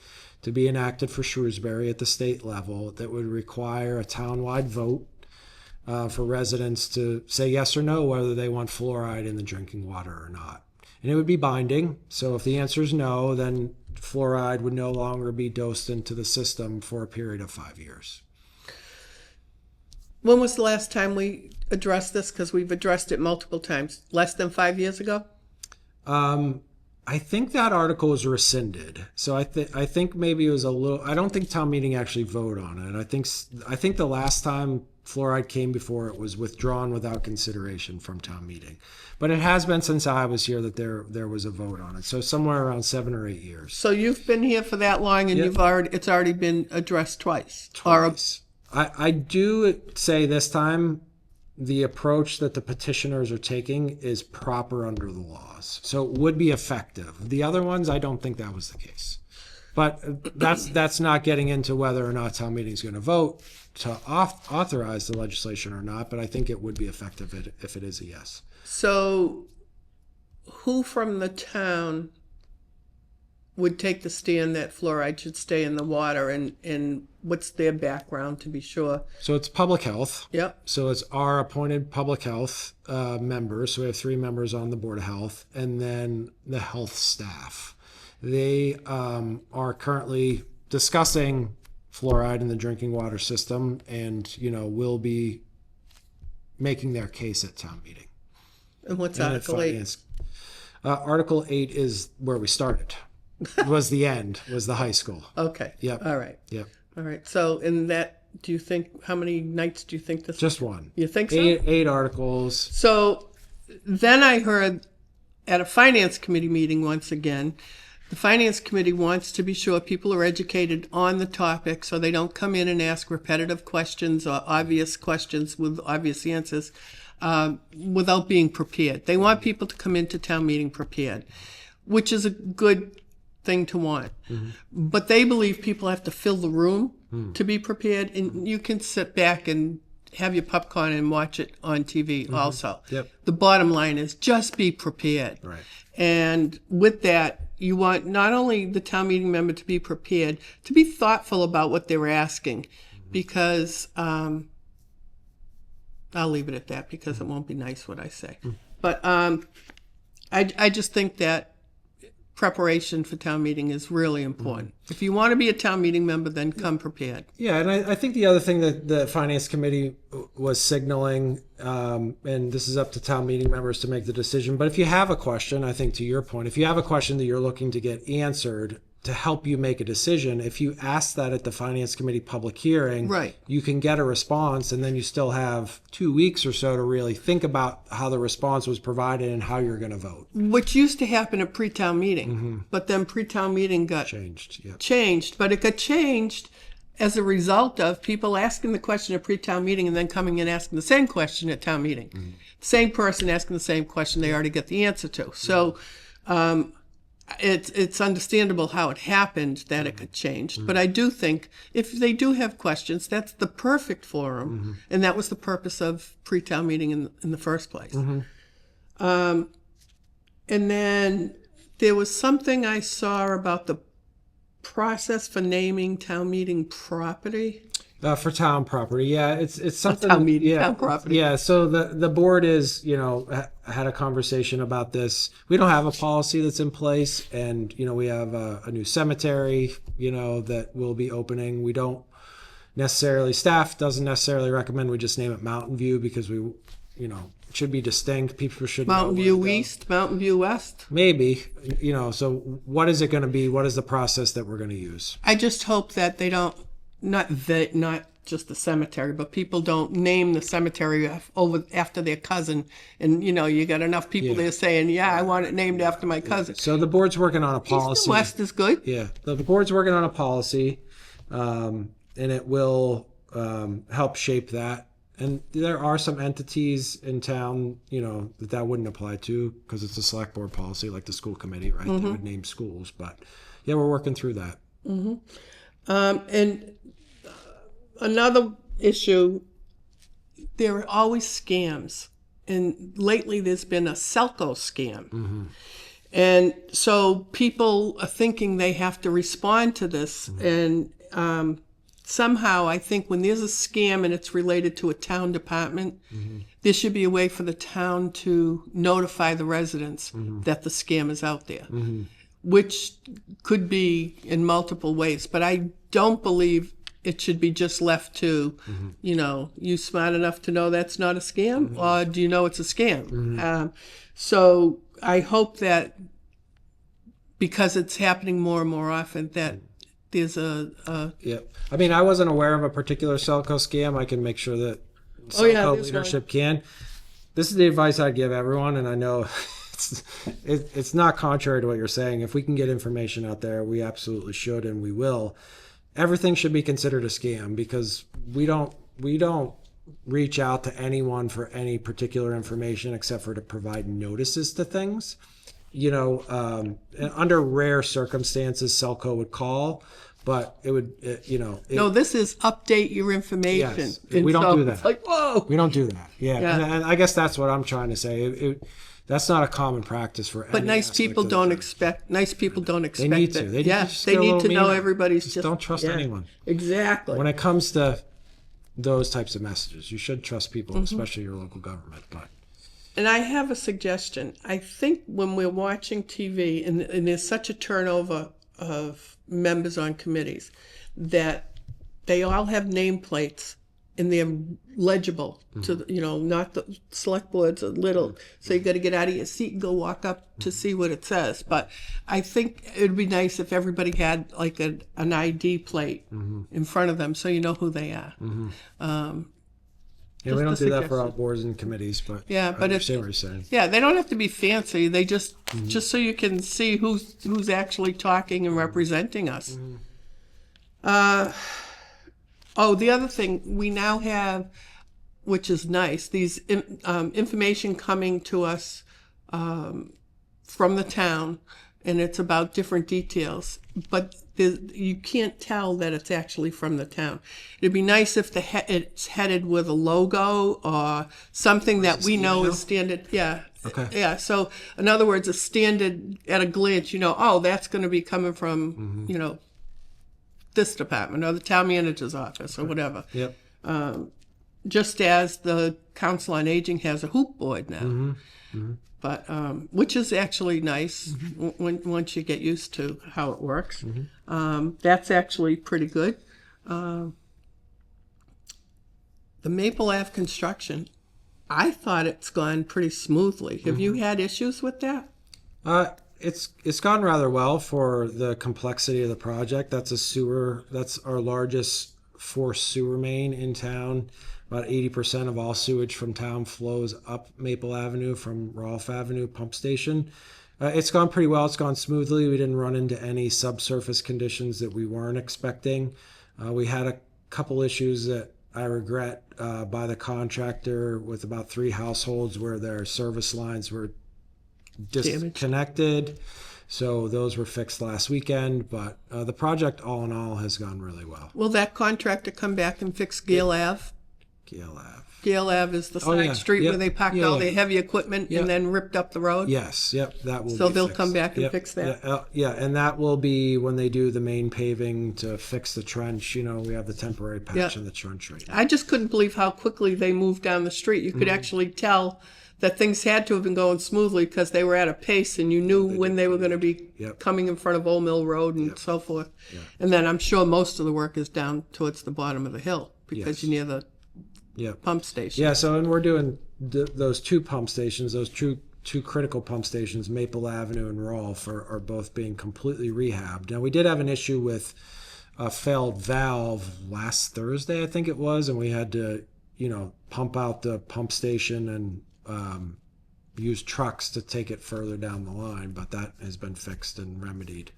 to be enacted for Shrewsbury at the state level that would require a townwide vote for residents to say yes or no whether they want fluoride in the drinking water or not. And it would be binding. So if the answer is no, then fluoride would no longer be dosed into the system for a period of 5 years. When was the last time we addressed this? Because we've addressed it multiple times. Less than 5 years ago? I think that article was rescinded. So I think maybe it was a little. I don't think town meeting actually voted on it. I think the last time fluoride came before it was withdrawn without consideration from town meeting. But it has been since I was here that there was a vote on it. So somewhere around 7 or 8 years. So you've been here for that long, and Yep. it's already been addressed twice. Twice. I do say this time the approach that the petitioners are taking is proper under the laws. So it would be effective. The other ones, I don't think that was the case. But that's not getting into whether or not town meeting is going to vote to authorize the legislation or not, but I think it would be effective if it is a yes. So who from the town would take the stand that fluoride should stay in the water, and what's their background, to be sure? So it's public health. Yep. So it's our appointed public health members. So we have 3 members on the Board of Health, and then the health staff. They are currently discussing fluoride in the drinking water system, and will be making their case at town meeting. And what's And at Article 8? finance. Article 8 is where we started. Was the end, was the high school. Okay. Yep. All right. Yep. All right. So in that, do you think, how many nights do you think this? Just one. You think so? 8 articles. So then I heard at a finance committee meeting once again, the finance committee wants to be sure people are educated on the topic so they don't come in and ask repetitive questions or obvious questions with obvious answers without being prepared. They want people to come into town meeting prepared, which is a good thing to want. But they believe people have to fill the room to be prepared, and you can sit back and have your popcorn and watch it on TV also. Yep. The bottom line is just be prepared. Right. And with that, you want not only the town meeting member to be prepared, to be thoughtful about what they're asking, because I'll leave it at that because it won't be nice what I say. But I just think that preparation for town meeting is really important. If you want to be a town meeting member, then come prepared. Yeah, and I think the other thing that the finance committee was signaling, and this is up to town meeting members to make the decision, but if you have a question, I think to your point, if you have a question that you're looking to get answered, to help you make a decision. If you ask that at the Finance Committee public hearing, Right. you can get a response, and then you still have 2 weeks or so to really think about how the response was provided and how you're going to vote. Which used to happen at pre-town meeting, but then pre-town meeting got Changed. Yeah. changed, but it got changed as a result of people asking the question at pre-town meeting and then coming and asking the same question at town meeting. Same person asking the same question they already get the answer to. So it's understandable how it happened that it got changed. But I do think if they do have questions, that's the perfect forum. And that was the purpose of pre-town meeting in the first place. And then there was something I saw about the process for naming town meeting property. For town property, yeah, it's something. Town meeting, yeah, town property. Yeah, so the board is, had a conversation about this. We don't have a policy that's in place, and we have a new cemetery, that will be opening. We don't necessarily, staff doesn't necessarily recommend we just name it Mountain View because we, it should be distinct. People should know Mountain where View to go. East, Mountain View West. Maybe, so what is it going to be? What is the process that we're going to use? I just hope that they don't, not just the cemetery, but people don't name the cemetery over after their cousin. And, you got enough people there saying, yeah, I want it named after my cousin. So the board's working on a East policy. and West is good. Yeah, the board's working on a policy, and it will help shape that. And there are some entities in town, that wouldn't apply to because it's a select board policy, like the school committee, right? They would name schools, but yeah, we're working through that. And another issue, there are always scams. And lately there's been a Selco scam. And so people are thinking they have to respond to this. And somehow I think when there's a scam and it's related to a town department, there should be a way for the town to notify the residents that the scam is out there, which could be in multiple ways. But I don't believe it should be just left to, you smart enough to know that's not a scam, or do you know it's a scam? So I hope that because it's happening more and more often, that there's Yeah, I mean, I wasn't aware of a particular Selco scam. I can make sure that Selco there's leadership can. This is the advice I'd give everyone, and I know it's not contrary to what you're saying. If we can get information out there, we absolutely should, and we will. Everything should be considered a scam because we don't reach out to anyone for any particular information except for to provide notices to things. Under rare circumstances, Selco would call, but it would, no, this is update your information. Yes, And we don't so do that. It's like, whoa. We don't do that. Yeah, Yeah. And I guess that's what I'm trying to say. That's not a common practice for. But any nice aspect people of the don't town. expect. Nice people don't expect. They need that. to. They just they get a need little to know meaner. everybody's Just don't trust anyone. Exactly. When it comes to those types of messages, you should trust people, especially your local government. But And I have a suggestion. I think when we're watching TV and there's such a turnover of members on committees that they all have nameplates and they're legible to, not the select boards are little. So you got to get out of your seat and go walk up to see what it says. But I think it'd be nice if everybody had like an ID plate in front of them so you know who they are. yeah, we don't a do that for our suggestion. boards and committees, but Yeah, but I it's- understand what you're saying. Yeah, they don't have to be fancy. They just so you can see who's actually talking and representing us. The other thing we now have, which is nice, these information coming to us from the town, and it's about different details, but you can't tell that it's actually from the town. It'd be nice if it's headed with a logo or something that we know is standard. Yeah. Okay. Yeah. So in other words, a standard at a glance, that's going to be coming from, this department or the town manager's office or whatever. Yep. Just as the Council on Aging has a hoop board now. But which is actually nice once you get used to how it works. That's actually pretty good. The Maple Ave construction, I thought it's gone pretty smoothly. Have you had issues with that? It's gone rather well for the complexity of the project. That's our largest forced sewer main in town. About 80% of all sewage from town flows up Maple Avenue from Rolfe Avenue pump station. It's gone pretty well. It's gone smoothly. We didn't run into any subsurface conditions that we weren't expecting. We had a couple issues that I regret by the contractor with about 3 households where their service lines were disconnected. So those were fixed last weekend, but the project all in all has gone really well. Will that contractor come back and fix Gale Ave? Gale Ave. Gale Ave is the side street where they packed all their heavy equipment and then ripped up the road? Yes, that will So be they'll fixed. come back and fix that? Yeah, and that will be when they do the main paving to fix the trench. We have the temporary patch in the trench right now. I just couldn't believe how quickly they moved down the street. You could actually tell that things had to have been going smoothly because they were at a pace and you knew when they were going to be coming in front of Old Mill Road and so forth. And then I'm sure most of the work is down towards the bottom of the hill because you're near the pump station. Yeah, so and we're doing those 2 pump stations, those two critical pump stations, Maple Avenue and Rolfe, are both being completely rehabbed. Now, we did have an issue with a failed valve last Thursday, I think it was, and we had to, pump out the pump station and use trucks to take it further down the line, but that has been fixed and remedied.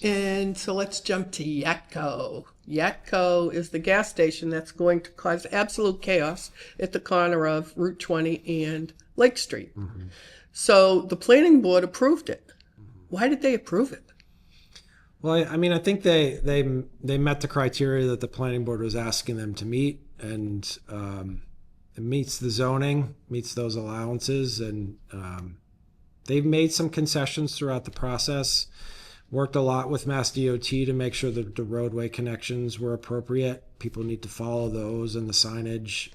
And so let's jump to Yatco. Yatco is the gas station that's going to cause absolute chaos at the corner of Route 20 and Lake Street. So the planning board approved it. Why did they approve it? Well, I mean, I think they met the criteria that the planning board was asking them to meet, and it meets the zoning, meets those allowances, and they've made some concessions throughout the process. Worked a lot with Mass DOT to make sure that the roadway connections were appropriate. People need to follow those and the signage.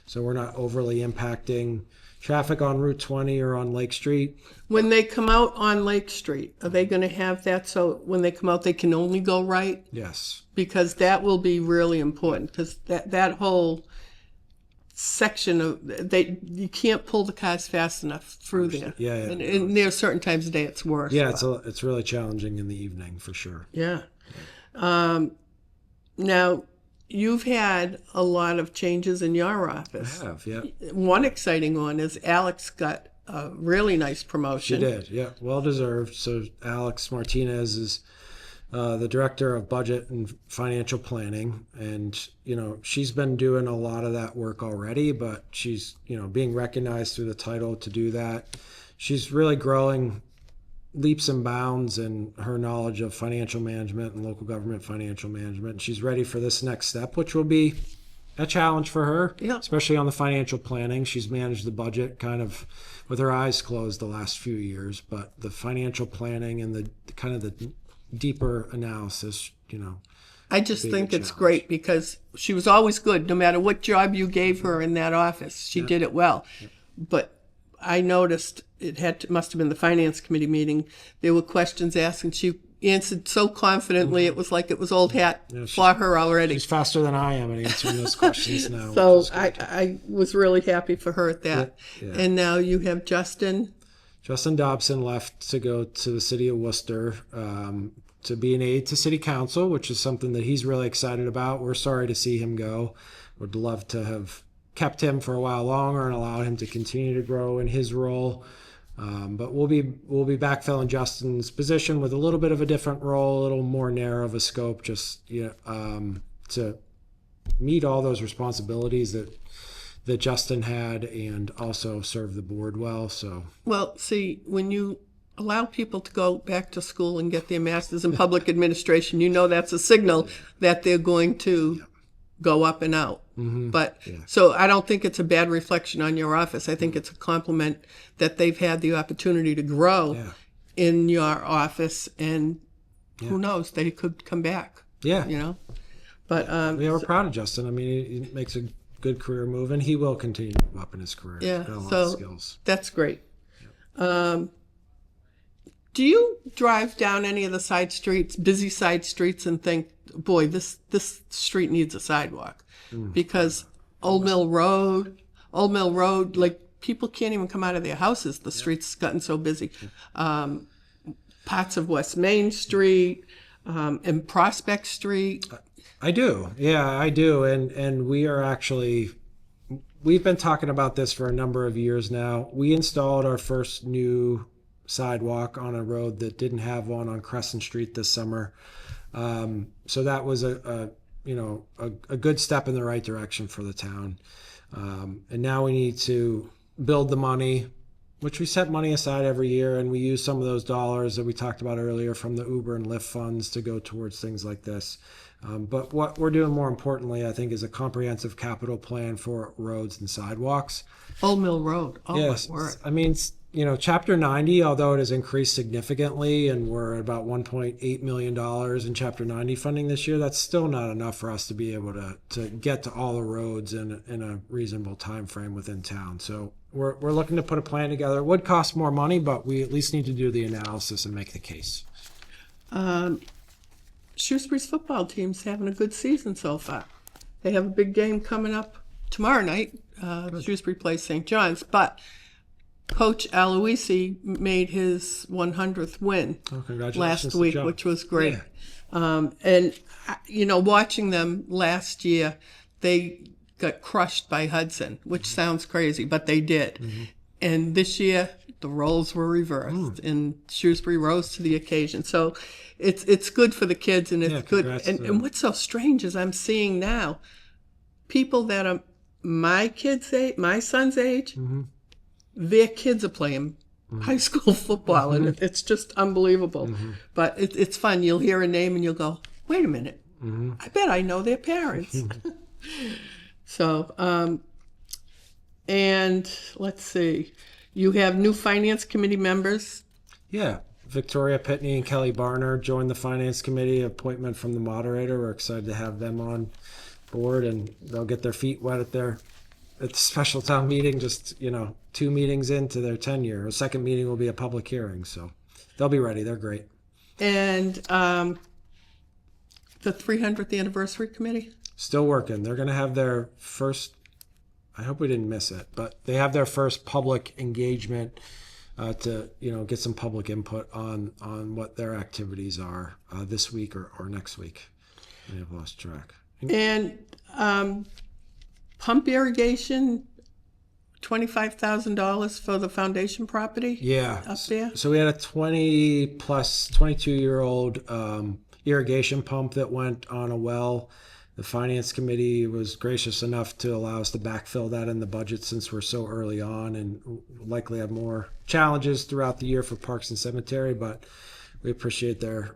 So we're not overly impacting traffic on Route 20 or on Lake Street. When they come out on Lake Street, are they going to have that so when they come out they can only go right? Yes. Because that will be really important because that whole section of you can't pull the cars fast enough through there. Yeah. And there are certain times of day it's worse. Yeah, it's really challenging in the evening for sure. Yeah. Now you've had a lot of changes in your office. I have, yeah. One exciting one is Alex got a really nice promotion. She did, yeah, well deserved. So Alex Martinez is the director of budget and financial planning, and she's been doing a lot of that work already, but she's being recognized through the title to do that. She's really growing leaps and bounds in her knowledge of financial management and local government financial management, and she's ready for this next step, which will be a challenge for her, especially on the financial planning. She's managed the budget kind of with her eyes closed the last few years, but the financial planning and the kind of the deeper analysis, I just think it's great because she was always good no matter what job you gave her in that office. She did it well. But I noticed must have been the finance committee meeting. There were questions asked and she answered so confidently. It was like it was old hat for her already. She's faster than I am at answering those questions now. So I was really happy for her at that. Yeah. And now you have Justin Dobson left to go to the city of Worcester to be an aide to city council, which is something that he's really excited about. We're sorry to see him go. Would love to have kept him for a while longer and allowed him to continue to grow in his role. But we'll be backfilling Justin's position with a little bit of a different role, a little more narrow of a scope, just to meet all those responsibilities that Justin had and also serve the board well. Well, see, when you allow people to go back to school and get their master's in public administration, that's a signal that they're going to go up and out. But so I don't think it's a bad reflection on your office. I think it's a compliment that they've had the opportunity to grow in your office, and who knows, they could come back. But we're proud of Justin. I mean, he makes a good career move, and he will continue to move up in his career. Yeah, He's got a lot so of skills. That's great. Do you drive down any of the side streets, busy side streets, and think, boy, this street needs a sidewalk? Because Old Mill Road, like people can't even come out of their houses. The streets gotten so busy. Parts of West Main Street and Prospect Street. I do. Yeah, I do. And we are actually, we've been talking about this for a number of years now. We installed our first new sidewalk on a road that didn't have one on Crescent Street this summer. So that was a good step in the right direction for the town. And now we need to build the money, which we set money aside every year, and we use some of those dollars that we talked about earlier from the Uber and Lyft funds to go towards things like this. But what we're doing more importantly, I think, is a comprehensive capital plan for roads and sidewalks. Old Mill Road. Oh, Yes, my word. I mean, Chapter 90, although it has increased significantly, and we're at about $1.8 million in Chapter 90 funding this year, that's still not enough for us to be able to get to all the roads in a reasonable time frame within town. So we're looking to put a plan together. It would cost more money, but we at least need to do the analysis and make the case. Shrewsbury's football team's having a good season so far. They have a big game coming up tomorrow night. Shrewsbury plays St. John's, but Coach Aloisi made his 100th win Congratulations last to week, John. which was great. Yeah. And, watching them last year, they got crushed by Hudson, which sounds crazy, but they did. Mm-hmm. And this year, the roles were reversed, and Shrewsbury rose to the occasion. So it's good for the kids, and it's good. And what's so strange is I'm seeing now people that are my kids' age, my son's age, their kids are playing high school football, and it's just unbelievable. But it's fun. You'll hear a name and you'll go, wait a minute, I bet I know their parents. So, and let's see, you have new finance committee members. Yeah, Victoria Pitney and Kelly Barner joined the finance committee, appointment from the moderator. We're excited to have them on board, and they'll get their feet wet at the special town meeting, just 2 meetings into their tenure. A second meeting will be a public hearing, so they'll be ready. They're great. And the 300th anniversary committee? Still working. They're going to have their first, I hope we didn't miss it, but they have their first public engagement to get some public input on what their activities are this week or next week. I have lost track. And pump irrigation, $25,000 for the foundation property. Yeah, up there. So we had a 22-year-old irrigation pump that went on a well. The finance committee was gracious enough to allow us to backfill that in the budget since we're so early on, and likely have more challenges throughout the year for Parks and Cemetery, but we appreciate their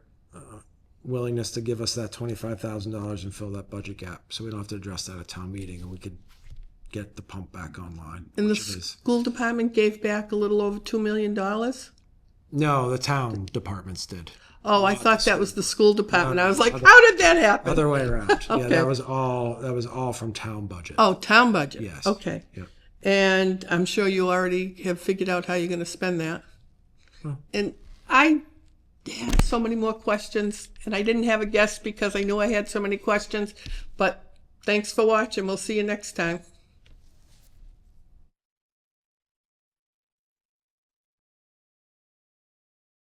willingness to give us that $25,000 and fill that budget gap, so we don't have to address that at town meeting, and we could get the pump back online. And the school department gave back a little over $2 million? No, the town departments did. Oh, I thought that was the school department. I was like, how did that happen? Other way around. Okay. Yeah, that was all from town budget. Oh, town budget. Yes. Okay. Yep. And I'm sure you already have figured out how you're going to spend that. And I had so many more questions, and I didn't have a guest because I knew I had so many questions. But thanks for watching. We'll see you next time.